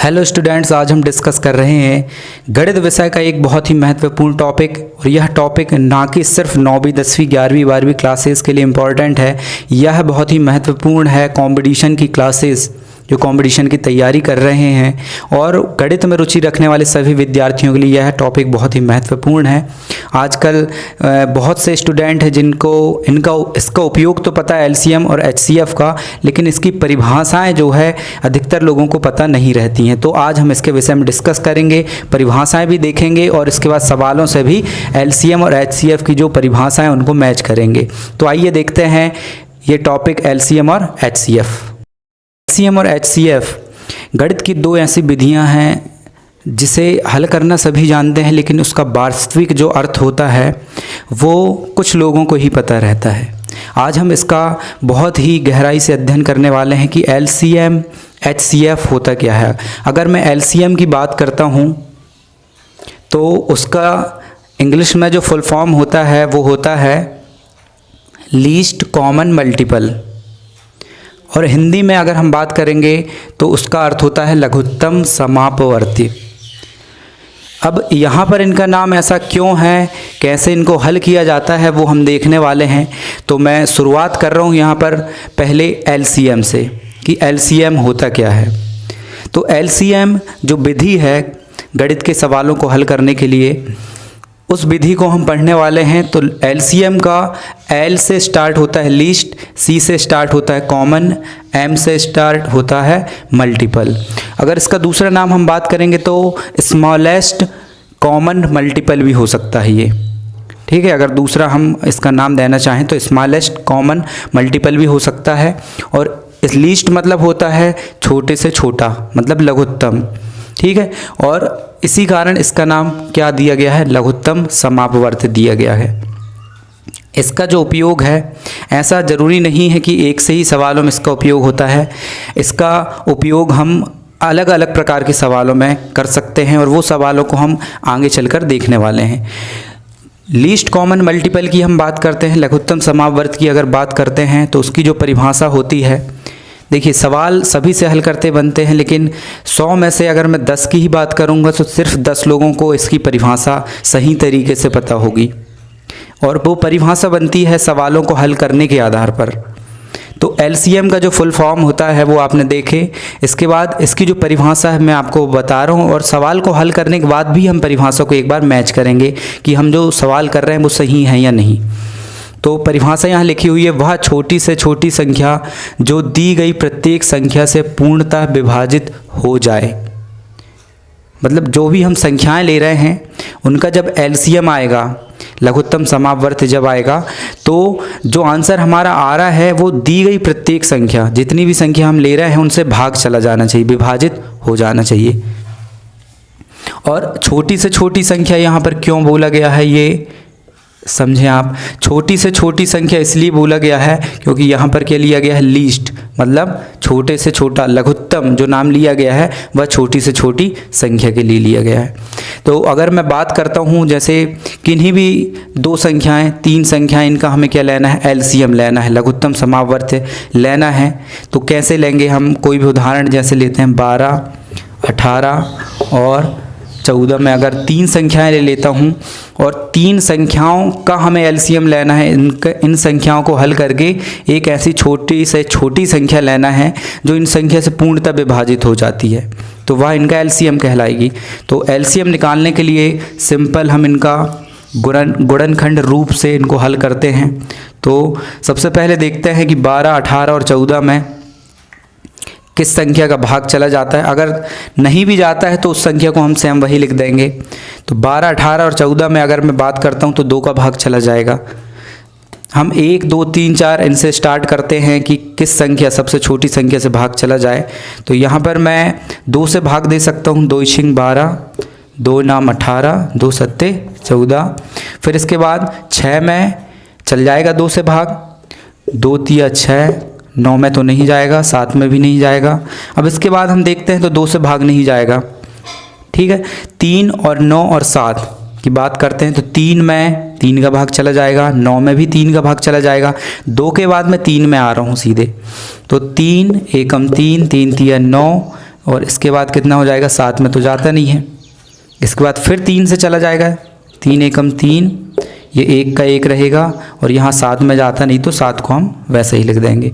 Hello students, आज हम discuss कर रहे हैं गणित विषय का एक बहुत ही महत्वपूर्ण टॉपिक। और यह टॉपिक ना कि सिर्फ 9वीं 10वीं 11वीं 12वीं क्लासेस के लिए इम्पॉर्टेंट है, यह बहुत ही महत्वपूर्ण है कंपटीशन की क्लासेस जो कंपटीशन की तैयारी कर रहे हैं और गणित में रुचि रखने वाले सभी विद्यार्थियों के लिए यह टॉपिक बहुत ही महत्वपूर्ण है। आजकल बहुत से स्टूडेंट हैं जिनको इसका उपयोग तो पता है एलसीएम और एचसीएफ का, लेकिन इसकी परिभाषाएं जो है अधिकतर लोगों को पता नहीं रहती हैं। तो आज हम इसके विषय में डिस्कस करेंगे, परिभाषाएं भी देखेंगे और इसके बाद सवालों से भी एलसीएम और एचसीएफ की जो परिभाषाएं उनको मैच करेंगे। तो आइए देखते हैं ये टॉपिक एलसीएम और एचसीएफ। एलसीएम और एचसीएफ गणित की दो ऐसी विधियां हैं जिसे हल करना सभी जानते हैं, लेकिन उसका वास्तविक जो अर्थ होता है वो कुछ लोगों को ही पता रहता है। आज हम इसका बहुत ही गहराई से अध्ययन करने वाले हैं कि एलसीएम एचसीएफ होता क्या है। अगर मैं एलसीएम की बात करता हूँ तो उसका इंग्लिश में जो फुल फॉर्म होता है वो होता है लीस्ट कॉमन मल्टीपल, और हिंदी में अगर हम बात करेंगे तो उसका अर्थ होता है लघुत्तम समापवर्ती। अब यहाँ पर इनका नाम ऐसा क्यों है, कैसे इनको हल किया जाता है, वो हम देखने वाले हैं। तो मैं शुरुआत कर रहा हूँ यहाँ पर पहले एलसीएम से कि एलसीएम होता क्या है। तो एलसीएम जो विधि है गणित के सवालों को हल करने के लिए, उस विधि को हम पढ़ने वाले हैं। तो एलसीएम का एल से स्टार्ट होता है लीस्ट, सी से स्टार्ट होता है कॉमन, एम से स्टार्ट होता है मल्टीपल। अगर इसका दूसरा नाम हम बात करेंगे तो स्मॉलेस्ट कॉमन मल्टीपल भी हो सकता है ये, ठीक है। अगर दूसरा हम इसका नाम देना चाहें तो स्मॉलेस्ट कॉमन मल्टीपल भी हो सकता है। और इस लीस्ट मतलब होता है छोटे से छोटा, मतलब लघुत्तम, ठीक है। और इसी कारण इसका नाम क्या दिया गया है, लघुत्तम समापवर्ती दिया गया है। इसका जो उपयोग है ऐसा ज़रूरी नहीं है कि एक से ही सवालों में इसका उपयोग होता है। इसका उपयोग हम अलग अलग प्रकार के सवालों में कर सकते हैं और वो सवालों को हम आगे चलकर देखने वाले हैं। लीस्ट कॉमन मल्टीपल की हम बात करते हैं, लघुत्तम समापवर्ती की अगर बात करते हैं तो उसकी जो परिभाषा होती है, देखिए सवाल सभी से हल करते बनते हैं, लेकिन 100 में से अगर मैं 10 की ही बात करूंगा तो सिर्फ 10 लोगों को इसकी परिभाषा सही तरीके से पता होगी, और वो परिभाषा बनती है सवालों को हल करने के आधार पर। तो एलसीएम का जो फुल फॉर्म होता है वो आपने देखे। इसके बाद इसकी जो परिभाषा है मैं आपको बता रहा हूँ, और सवाल को हल करने के बाद भी हम परिभाषा को एक बार मैच करेंगे कि हम जो सवाल कर रहे हैं वो सही है या नहीं। तो परिभाषा यहाँ लिखी हुई है, वह छोटी से छोटी संख्या जो दी गई प्रत्येक संख्या से पूर्णतः विभाजित हो जाए। मतलब जो भी हम संख्याएं ले रहे हैं उनका जब एलसीएम आएगा, लघुत्तम समापवर्ती जब आएगा, तो जो आंसर हमारा आ रहा है वो दी गई प्रत्येक संख्या, जितनी भी संख्या हम ले रहे हैं उनसे भाग चला जाना चाहिए, विभाजित हो जाना चाहिए। और छोटी से छोटी संख्या यहाँ पर क्यों बोला गया है ये समझें आप। छोटी से छोटी संख्या इसलिए बोला गया है क्योंकि यहाँ पर क्या लिया गया है, लीस्ट, मतलब छोटे से छोटा, लघुत्तम जो नाम लिया गया है वह छोटी से छोटी संख्या के लिए लिया गया है। तो अगर मैं बात करता हूँ जैसे किन्हीं भी दो संख्याएं, तीन संख्याएं, इनका हमें क्या लेना है, एलसीएम लेना है, लघुत्तम समापवर्ती लेना है। तो कैसे लेंगे हम, कोई भी उदाहरण जैसे लेते हैं 12, 18 और 14 में अगर तीन संख्याएं ले लेता हूं और तीन संख्याओं का हमें एलसीएम लेना है, इन संख्याओं को हल करके एक ऐसी छोटी से छोटी संख्या लेना है जो इन संख्या से पूर्णतः विभाजित हो जाती है, तो वह इनका एलसीएम कहलाएगी। तो एलसीएम निकालने के लिए सिंपल हम इनका गुणनखंड रूप से इनको हल करते हैं। तो सबसे पहले देखते हैं कि 12, 18 और 14 में किस संख्या का भाग चला जाता है। अगर नहीं भी जाता है तो उस संख्या को हम सेम वही लिख देंगे। तो 12, 18 और 14 में अगर मैं बात करता हूँ तो 2 का भाग चला जाएगा। हम 1, 2, 3, 4 इनसे स्टार्ट करते हैं कि किस संख्या, सबसे छोटी संख्या से भाग चला जाए। तो यहाँ पर मैं 2 से भाग दे सकता हूँ, 2 × 12, 2 नाम 18, 2 सत्ते 14। फिर इसके बाद 6 में चल जाएगा 2 से भाग, 2 तिया 6, 9 में तो नहीं जाएगा, 7 में भी नहीं जाएगा। अब इसके बाद हम देखते हैं तो 2 से भाग नहीं जाएगा, ठीक है। 3 और 9 और 7 की बात करते हैं तो 3 में 3 का भाग चला जाएगा, 9 में भी 3 का भाग चला जाएगा, 2 के बाद मैं 3 में आ रहा हूँ सीधे। तो 3 एकम 3, 3 तिया 9 और इसके बाद कितना हो जाएगा, 7 में तो जाता नहीं है। इसके बाद फिर 3 से चला जाएगा, 3 एकम 3, ये 1 का 1 रहेगा और यहाँ 7 में जाता नहीं तो 7 को हम वैसे ही लिख देंगे।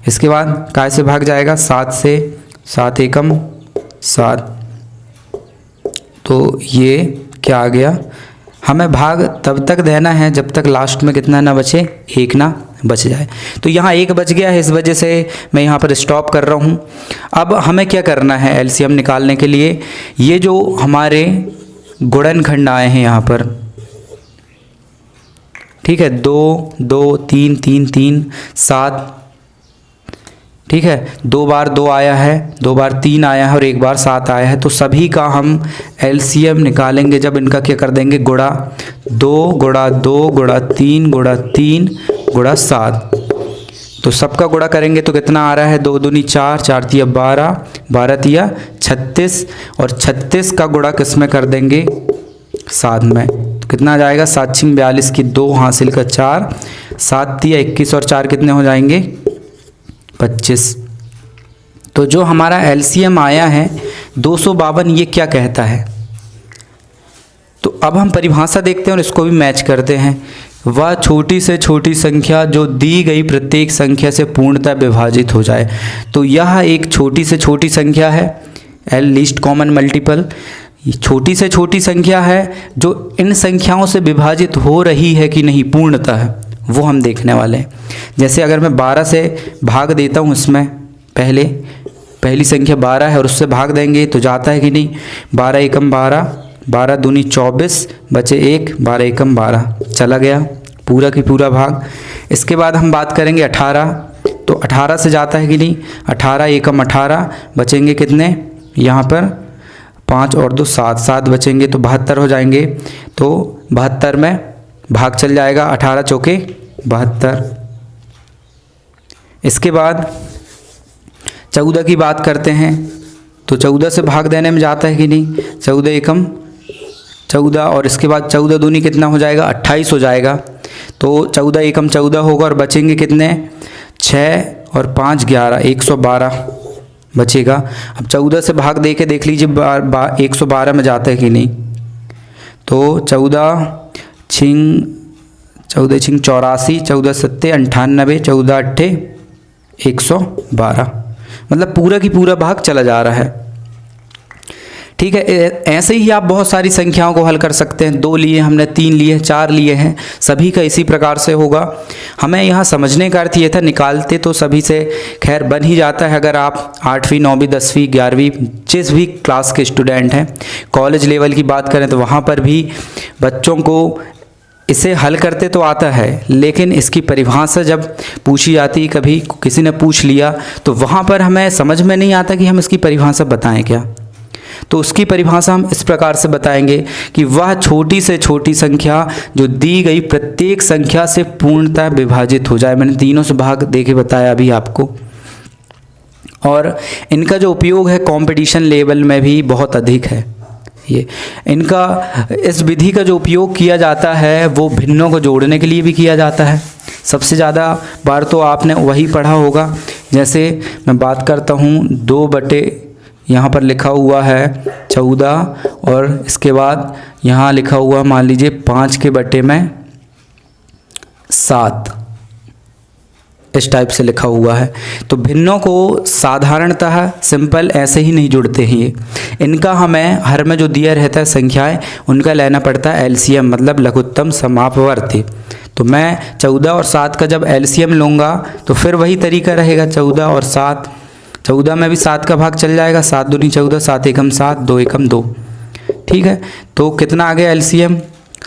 इसके बाद काय से भाग जाएगा, 7 से, 7 एकम 7, तो ये क्या आ गया, हमें भाग तब तक देना है जब तक लास्ट में कितना ना बचे, 1 ना बच जाए। तो यहाँ 1 बच गया है, इस वजह से मैं यहाँ पर स्टॉप कर रहा हूँ। अब हमें क्या करना है एलसीएम निकालने के लिए, ये जो हमारे गुणनखंड आए हैं यहाँ पर, ठीक है, 2 2 3 3 3 7, ठीक है, 2 बार 2 आया है, 2 बार 3 आया है और 1 बार 7 आया है। तो सभी का हम एलसीएम निकालेंगे जब इनका क्या कर देंगे, गुणा 2 गुणा 2 गुणा 3 गुणा 3 गुणा 7। तो सबका गुणा करेंगे तो कितना आ रहा है, 2 दूनी 4, 4 तिया 12, 12 तिया 36 और 36 का गुणा किस में कर देंगे, 7 में। तो कितना आ जाएगा, 7 छिंग 42 की 2 हासिल का 4, 7 तिया 21 और 4 कितने हो जाएंगे, 25। तो जो हमारा एलसीएम आया है 252, ये क्या कहता है, तो अब हम परिभाषा देखते हैं और इसको भी मैच करते हैं। वह छोटी से छोटी संख्या जो दी गई प्रत्येक संख्या से पूर्णतः विभाजित हो जाए। तो यह एक छोटी से छोटी संख्या है, एल लीस्ट कॉमन मल्टीपल, छोटी से छोटी संख्या है जो इन संख्याओं से विभाजित हो रही है कि नहीं पूर्णतः, वो हम देखने वाले हैं। जैसे अगर मैं 12 से भाग देता हूँ, इसमें पहली संख्या 12 है और उससे भाग देंगे तो जाता है कि नहीं, 12 एकम 12, 12 दूनी 24, बचे 1, 12 एकम 12, चला गया पूरा की पूरा भाग। इसके बाद हम बात करेंगे 18, तो 18 से जाता है कि नहीं, 18 एकम 18, बचेंगे कितने, यहाँ पर 5 और 2 7, 7 बचेंगे तो 72 हो जाएंगे। तो 72 में भाग चल जाएगा, 18 चौके 72। इसके बाद 14 की बात करते हैं, तो 14 से भाग देने में जाता है कि नहीं, 14 एकम 14 और इसके बाद 14 दूनी कितना हो जाएगा, 28 हो जाएगा। तो 14 एकम 14 होगा और बचेंगे कितने, 6 और 5 11, 112 बचेगा। अब 14 से भाग दे के देख लीजिए 112 में जाता है कि नहीं, तो 14 छिंग 84, 14 सत्ते 98, 14 अट्ठे 112, मतलब पूरा की पूरा भाग चला जा रहा है। ठीक है, ऐसे ही आप बहुत सारी संख्याओं को हल कर सकते हैं। 2 लिए हमने, 3 लिए, 4 लिए हैं, सभी का इसी प्रकार से होगा। हमें यहाँ समझने का अर्थ ये था, निकालते तो सभी से खैर बन ही जाता है। अगर आप 8वीं 9वीं 10वीं 11वीं जिस भी क्लास के स्टूडेंट हैं, कॉलेज लेवल की बात करें तो वहाँ पर भी बच्चों को इसे हल करते तो आता है, लेकिन इसकी परिभाषा जब पूछी जाती, कभी किसी ने पूछ लिया तो वहाँ पर हमें समझ में नहीं आता कि हम इसकी परिभाषा बताएं क्या। तो उसकी परिभाषा हम इस प्रकार से बताएंगे कि वह छोटी से छोटी संख्या जो दी गई प्रत्येक संख्या से पूर्णतः विभाजित हो जाए। मैंने तीनों से भाग दे के बताया अभी आपको, और इनका जो उपयोग है कंपटीशन लेवल में भी बहुत अधिक है। ये इनका इस विधि का जो उपयोग किया जाता है वो भिन्नों को जोड़ने के लिए भी किया जाता है। सबसे ज़्यादा बार तो आपने वही पढ़ा होगा, जैसे मैं बात करता हूँ 2 बटे यहाँ पर लिखा हुआ है 14 और इसके बाद यहाँ लिखा हुआ मान लीजिए 5 के बटे में 7, इस टाइप से लिखा हुआ है। तो भिन्नों को साधारणतः सिंपल ऐसे ही नहीं जुड़ते हैं ये, इनका हमें हर में जो दिया रहता है संख्याएं, उनका लेना पड़ता है एलसीएम, मतलब लघुत्तम समापवर्ती। तो मैं 14 और 7 का जब एलसीएम लूँगा तो फिर वही तरीका रहेगा, 14 और 7, 14 में भी 7 का भाग चल जाएगा, 7 दूनी 14, 7 एकम 7, 2 एकम 2। ठीक है, तो कितना आ गया एलसीएम,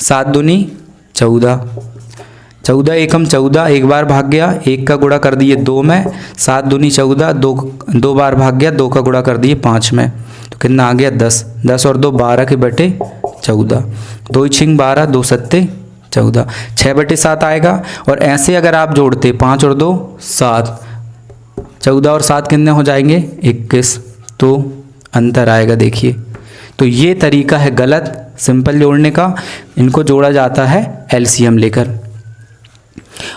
7 दूनी 14, 14 एकम 14, एक बार भाग गया, 1 का गुणा कर दिए 2 में, 7 दूनी 14, 2 बार भाग गया, 2 का गुणा कर दिए 5 में, तो कितना आ गया 10, 10 और 2 12 के बटे 14, 2 छिंग 12, 2 सत्ते 14, 6 बटे 7 आएगा। और ऐसे अगर आप जोड़ते 5 और 2 7, 14 और 7 कितने हो जाएंगे 21, तो अंतर आएगा देखिए। तो ये तरीका है गलत सिंपल जोड़ने का, इनको जोड़ा जाता है एलसीएम लेकर।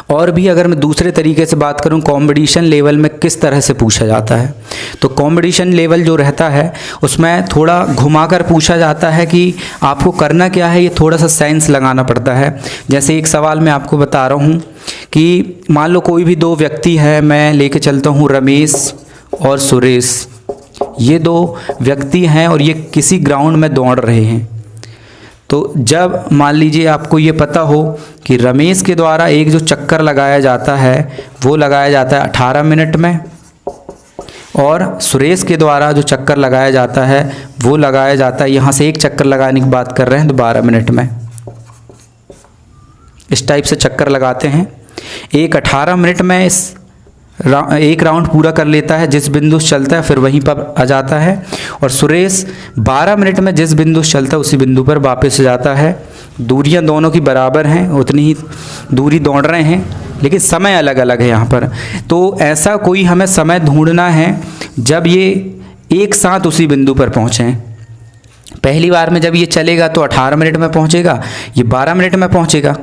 और भी अगर मैं दूसरे तरीके से बात करूं, कॉम्पिटिशन लेवल में किस तरह से पूछा जाता है, तो कॉम्पिटिशन लेवल जो रहता है उसमें थोड़ा घुमाकर पूछा जाता है कि आपको करना क्या है, ये थोड़ा सा साइंस लगाना पड़ता है। जैसे एक सवाल मैं आपको बता रहा हूँ कि मान लो कोई भी दो व्यक्ति है, मैं लेके चलता हूँ रमेश और सुरेश, ये दो व्यक्ति हैं और ये किसी ग्राउंड में दौड़ रहे हैं। तो जब मान लीजिए आपको ये पता हो कि रमेश के द्वारा एक जो चक्कर लगाया जाता है वो लगाया जाता है 18 मिनट में, और सुरेश के द्वारा जो चक्कर लगाया जाता है वो लगाया जाता है, यहाँ से एक चक्कर लगाने की बात कर रहे हैं तो 12 मिनट में। इस टाइप से चक्कर लगाते हैं। एक 18 मिनट में एक राउंड पूरा कर लेता है, जिस बिंदु से चलता है फिर वहीं पर आ जाता है, और सुरेश 12 मिनट में जिस बिंदु से चलता है उसी बिंदु पर वापस जाता है। दूरियां दोनों की बराबर हैं, उतनी ही दूरी दौड़ रहे हैं, लेकिन समय अलग अलग है यहाँ पर। तो ऐसा कोई हमें समय ढूंढना है जब ये एक साथ उसी बिंदु पर पहुँचें। पहली बार में जब ये चलेगा तो 18 मिनट में पहुँचेगा, ये 12 मिनट में पहुँचेगा,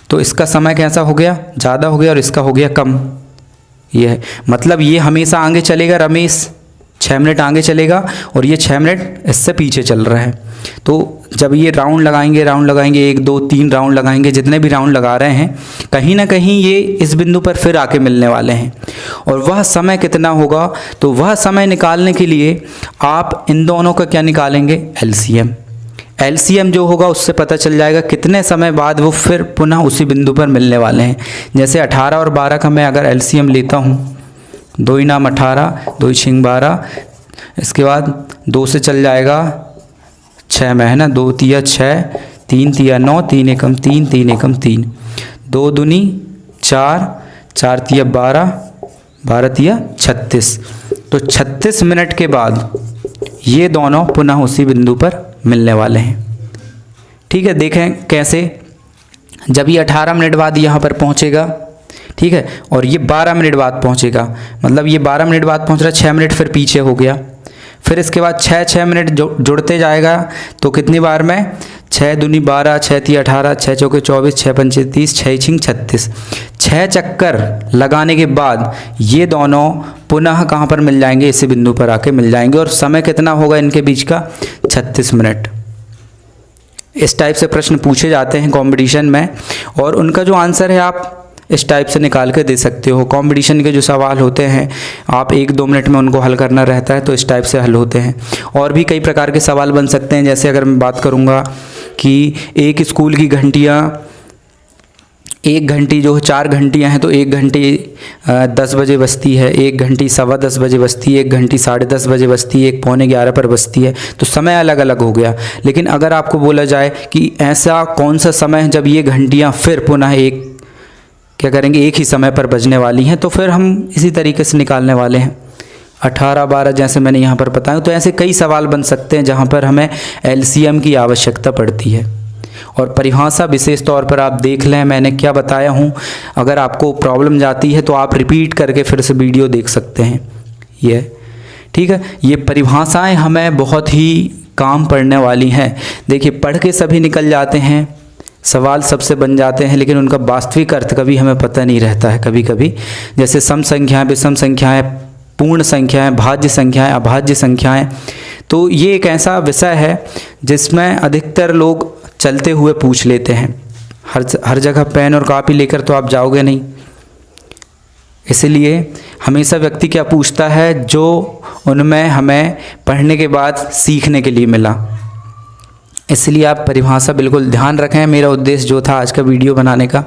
तो इसका समय कैसा हो गया, ज़्यादा हो गया, और इसका हो गया कम। ये है मतलब ये हमेशा आगे चलेगा, रमेश 6 मिनट आगे चलेगा और ये 6 मिनट इससे पीछे चल रहा है। तो जब ये राउंड लगाएंगे 1 2 3 राउंड लगाएंगे, जितने भी राउंड लगा रहे हैं, कहीं ना कहीं ये इस बिंदु पर फिर आके मिलने वाले हैं। और वह समय कितना होगा, तो वह समय निकालने के लिए आप इन दोनों का क्या निकालेंगे, एलसीएम। एलसीएम जो होगा उससे पता चल जाएगा कितने समय बाद वो फिर पुनः उसी बिंदु पर मिलने वाले हैं। जैसे 18 और 12 का मैं अगर एलसीएम लेता हूँ, 2 × 18, 2 × 6 12, इसके बाद 2 से चल जाएगा 6 में, है ना, 2 × 6, 3 × 9, 3 × 3, 3 × 3, 2 दूनी 4, 4 × 12, 12 × 36। तो 36 मिनट के बाद ये दोनों पुनः उसी बिंदु पर मिलने वाले हैं। ठीक है, देखें कैसे, जब ये 18 मिनट बाद यहाँ पर पहुँचेगा, ठीक है, और ये 12 मिनट बाद पहुँचेगा, मतलब ये 12 मिनट बाद पहुँच रहा है, 6 मिनट फिर पीछे हो गया। फिर इसके बाद 6 मिनट जुड़ते जाएगा, तो कितनी बार में, 6 दूनी 12, 6 × 18, 6 × 4 24, 6 × 5 30, 6 × 6 36। 6 चक्कर लगाने के बाद ये दोनों पुनः कहाँ पर मिल जाएंगे, इसी बिंदु पर आके मिल जाएंगे। और समय कितना होगा इनके बीच का, 36 मिनट। इस टाइप से प्रश्न पूछे जाते हैं कंपटीशन में, और उनका जो आंसर है आप इस टाइप से निकाल के दे सकते हो। कंपटीशन के जो सवाल होते हैं आप 1-2 मिनट में उनको हल करना रहता है, तो इस टाइप से हल होते हैं। और भी कई प्रकार के सवाल बन सकते हैं। जैसे अगर मैं बात करूँगा कि एक स्कूल की घंटियाँ, 1 घंटी जो 4 घंटियाँ हैं, तो 1 घंटी 10 बजे बजती है, 1 घंटी 10:15 बजे बजती है, 1 घंटी 10:30 बजे बजती है, 1 पौने 11 पर बजती है। तो समय अलग अलग हो गया। लेकिन अगर आपको बोला जाए कि ऐसा कौन सा समय है जब ये घंटियाँ फिर पुनः क्या करेंगे, एक ही समय पर बजने वाली हैं, तो फिर हम इसी तरीके से निकालने वाले हैं। 18 12 जैसे मैंने यहाँ पर बताया। तो ऐसे कई सवाल बन सकते हैं जहाँ पर हमें एलसीएम की आवश्यकता पड़ती है। और परिभाषा विशेष तौर पर आप देख लें, मैंने क्या बताया हूँ। अगर आपको प्रॉब्लम जाती है तो आप रिपीट करके फिर से वीडियो देख सकते हैं। ये ठीक है, ये परिभाषाएं हमें बहुत ही काम पड़ने वाली हैं। देखिए, पढ़ के सभी निकल जाते हैं, सवाल सबसे बन जाते हैं, लेकिन उनका वास्तविक अर्थ कभी हमें पता नहीं रहता है। कभी कभी जैसे सम संख्याएँ, विषम संख्याएँ, पूर्ण संख्याएँ, भाज्य संख्याएँ, अभाज्य संख्याएँ, तो ये एक ऐसा विषय है जिसमें अधिकतर लोग चलते हुए पूछ लेते हैं। हर जगह पेन और कॉपी लेकर तो आप जाओगे नहीं। इसलिए हमेशा व्यक्ति क्या पूछता है, जो उनमें हमें पढ़ने के बाद सीखने के लिए मिला। इसलिए आप परिभाषा बिल्कुल ध्यान रखें। मेरा उद्देश्य जो था आज का वीडियो बनाने का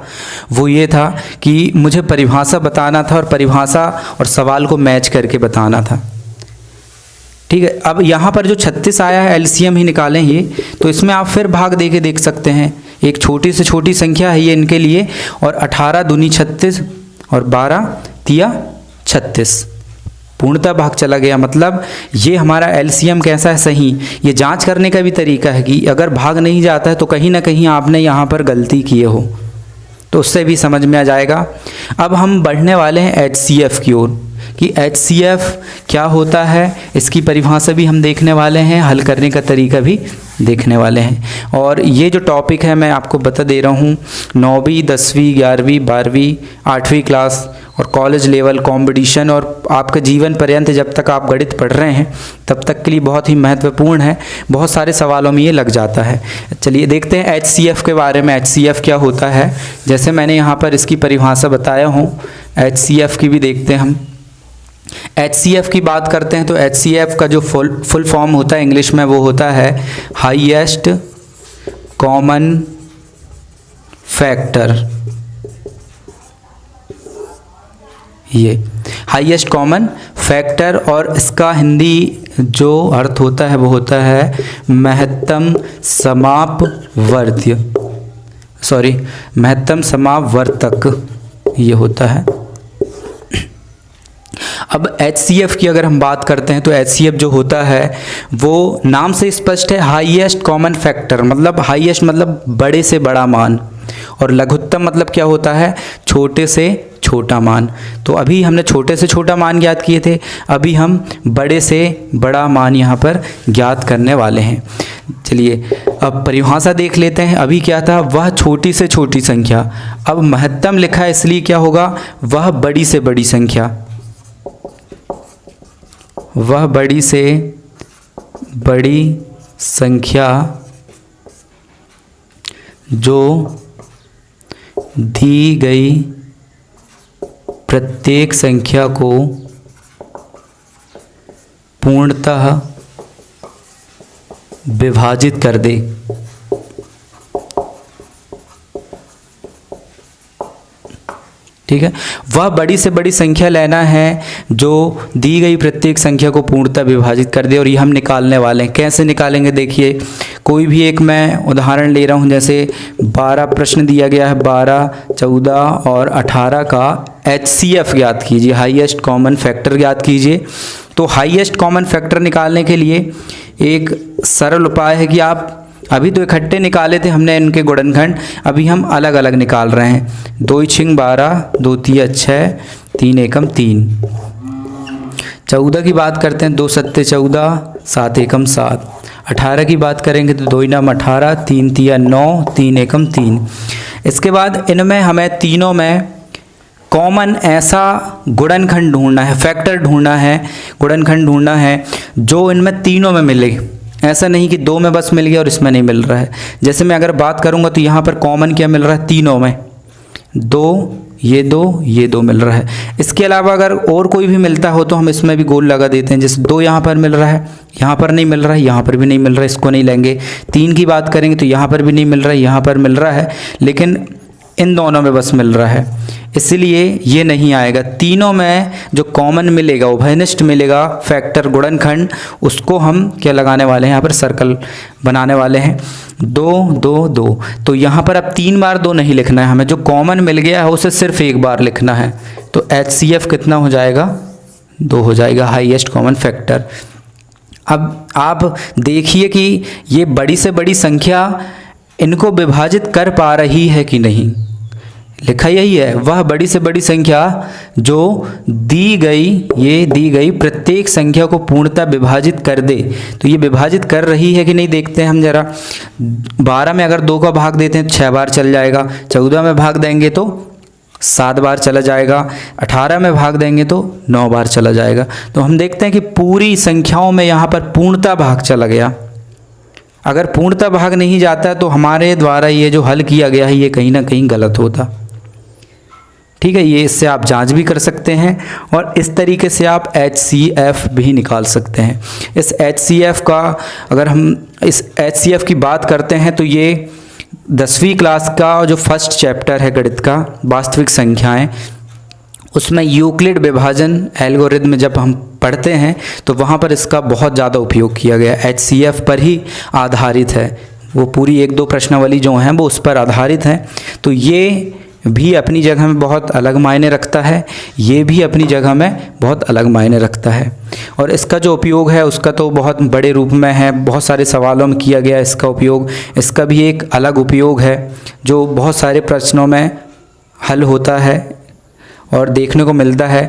वो ये था कि मुझे परिभाषा बताना था और परिभाषा और सवाल को मैच करके बताना था। ठीक है, अब यहाँ पर जो 36 आया है एलसीएम ही निकालें ये, तो इसमें आप फिर भाग दे के देख सकते हैं। एक छोटी से छोटी संख्या है ये इनके लिए, और 18 दूनी 36 और 12 तिया 36, पूर्णतः भाग चला गया। मतलब ये हमारा एलसीएम कैसा है, सही। ये जांच करने का भी तरीका है कि अगर भाग नहीं जाता है तो कहीं ना कहीं आपने यहाँ पर गलती किए हो, तो उससे भी समझ में आ जाएगा। अब हम बढ़ने वाले हैं एचसीएफ की ओर कि एचसीएफ क्या होता है, इसकी परिभाषा भी हम देखने वाले हैं, हल करने का तरीका भी देखने वाले हैं। और ये जो टॉपिक है मैं आपको बता दे रहा हूँ, 9वीं 10वीं 11वीं 12वीं 8वीं क्लास और कॉलेज लेवल कंपटीशन और आपके जीवन पर्यंत जब तक आप गणित पढ़ रहे हैं तब तक के लिए बहुत ही महत्वपूर्ण है। बहुत सारे सवालों में ये लग जाता है। चलिए देखते हैं HCF के बारे में। HCF क्या होता है, जैसे मैंने यहाँ पर इसकी परिभाषा बताया हूँ, HCF की भी देखते हैं हम। HCF की बात करते हैं तो HCF का जो फुल फॉर्म होता है इंग्लिश में वो होता है हाईएस्ट कॉमन फैक्टर। ये हाईएस्ट कॉमन फैक्टर और इसका हिंदी जो अर्थ होता है वो होता है महत्तम समावर्तक ये होता है। अब HCF की अगर हम बात करते हैं तो HCF जो होता है वो नाम से स्पष्ट है, हाईएस्ट कॉमन फैक्टर मतलब हाईएस्ट मतलब बड़े से बड़ा मान, और लघुत्तम मतलब क्या होता है, छोटे से छोटा मान। तो अभी हमने छोटे से छोटा मान ज्ञात किए थे, अभी हम बड़े से बड़ा मान यहाँ पर ज्ञात करने वाले हैं। चलिए अब परिभाषा देख लेते हैं। अभी क्या था, वह छोटी से छोटी संख्या। अब महत्तम लिखा है इसलिए क्या होगा, वह बड़ी से बड़ी संख्या, वह बड़ी से बड़ी संख्या जो दी गई प्रत्येक संख्या को पूर्णतः विभाजित कर दे। ठीक है, वह बड़ी से बड़ी संख्या लेना है जो दी गई प्रत्येक संख्या को पूर्णतः विभाजित कर दे, और ये हम निकालने वाले हैं। कैसे निकालेंगे, देखिए कोई भी एक मैं उदाहरण ले रहा हूँ, जैसे 12 प्रश्न दिया गया है, 12, 14 और 18 का HCF ज्ञात कीजिए, हाईएस्ट कॉमन फैक्टर ज्ञात कीजिए। तो हाईएस्ट कॉमन फैक्टर निकालने के लिए एक सरल उपाय है कि आप अभी तो इकट्ठे निकाले थे हमने इनके गुणनखंड, अभी हम अलग अलग निकाल रहे हैं। 2 × 12, 2 × 3 = 6, 3 × 1 = 3। 14 की बात करते हैं, 2 × 7 = 14, 7 × 1 = 7। 18 की बात करेंगे तो 2 × 9 = 18, 3 × 3 = 9, 3 × 1 = 3। इसके बाद इनमें हमें तीनों में कॉमन ऐसा गुणनखंड ढूंढना है, फैक्टर ढूंढना है, गुणनखंड ढूंढना है जो इनमें तीनों में मिले। ऐसा नहीं कि 2 में बस मिल गया और इसमें नहीं मिल रहा है। जैसे मैं अगर बात करूंगा तो यहाँ पर कॉमन क्या मिल रहा है, तीनों में 2, ये 2 मिल रहा है। इसके अलावा अगर और कोई भी मिलता हो तो हम इसमें भी गोल लगा देते हैं। जैसे 2 यहाँ पर मिल रहा है, यहाँ पर नहीं मिल रहा है, यहाँ पर भी नहीं मिल रहा है, इसको नहीं लेंगे। 3 की बात करेंगे तो यहाँ पर भी नहीं मिल रहा है, यहाँ पर मिल रहा है, लेकिन इन दोनों में बस मिल रहा है, इसलिए ये नहीं आएगा। तीनों में जो कॉमन मिलेगा, उभयनिष्ठ मिलेगा फैक्टर गुणनखंड, उसको हम क्या लगाने वाले हैं, यहाँ पर सर्कल बनाने वाले हैं। 2, 2, 2। तो यहाँ पर अब 3 बार 2 नहीं लिखना है हमें, जो कॉमन मिल गया है उसे सिर्फ एक बार लिखना है। तो HCF कितना हो जाएगा, 2 हो जाएगा, हाईएस्ट कॉमन फैक्टर। अब आप देखिए कि ये बड़ी से बड़ी संख्या इनको विभाजित कर पा रही है कि नहीं। लिखा यही है, वह बड़ी से बड़ी संख्या जो दी गई प्रत्येक संख्या को पूर्णतः विभाजित कर दे। तो ये विभाजित कर रही है कि नहीं देखते हैं हम जरा। 12 में अगर 2 का भाग देते हैं तो 6 बार चल जाएगा, 14 में भाग देंगे तो 7 बार चला जाएगा, 18 में भाग देंगे तो 9 बार चला जाएगा। तो हम देखते हैं कि पूरी संख्याओं में यहाँ पर पूर्णतः भाग चला गया। अगर पूर्णतः भाग नहीं जाता तो हमारे द्वारा ये जो हल किया गया है ये कहीं ना कहीं गलत होता। ठीक है, ये इससे आप जांच भी कर सकते हैं और इस तरीके से आप HCF भी निकाल सकते हैं। इस HCF का अगर हम इस HCF की बात करते हैं तो ये 10वीं क्लास का जो फर्स्ट चैप्टर है गणित का, वास्तविक संख्याएं, उसमें यूक्लिड विभाजन एल्गोरिथम जब हम पढ़ते हैं तो वहाँ पर इसका बहुत ज़्यादा उपयोग किया गया। HCF पर ही आधारित है, वो पूरी 1-2 प्रश्नावली जो हैं वो उस पर आधारित हैं। तो ये भी अपनी जगह में बहुत अलग मायने रखता है, ये भी अपनी जगह में बहुत अलग मायने रखता है। और इसका जो उपयोग है उसका तो बहुत बड़े रूप में है, बहुत सारे सवालों में किया गया इसका उपयोग। इसका भी एक अलग उपयोग है जो बहुत सारे प्रश्नों में हल होता है और देखने को मिलता है।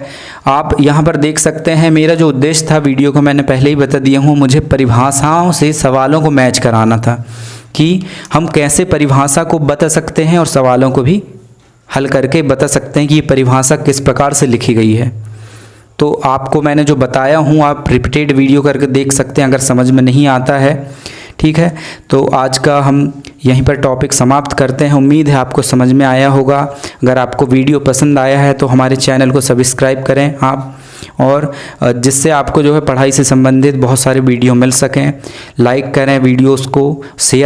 आप यहाँ पर देख सकते हैं, मेरा जो उद्देश्य था वीडियो को मैंने पहले ही बता दिया हूँ, मुझे परिभाषाओं से सवालों को मैच कराना था कि हम कैसे परिभाषा को बता सकते हैं और सवालों को भी हल करके बता सकते हैं कि ये परिभाषा किस प्रकार से लिखी गई है। तो आपको मैंने जो बताया हूँ आप रिपीटेड वीडियो करके देख सकते हैं अगर समझ में नहीं आता है। ठीक है, तो आज का हम यहीं पर टॉपिक समाप्त करते हैं। उम्मीद है आपको समझ में आया होगा। अगर आपको वीडियो पसंद आया है तो हमारे चैनल को सब्सक्राइब करें आप, और जिससे आपको जो है पढ़ाई से संबंधित बहुत सारे वीडियो मिल सकें। लाइक करें वीडियोस को, शेयर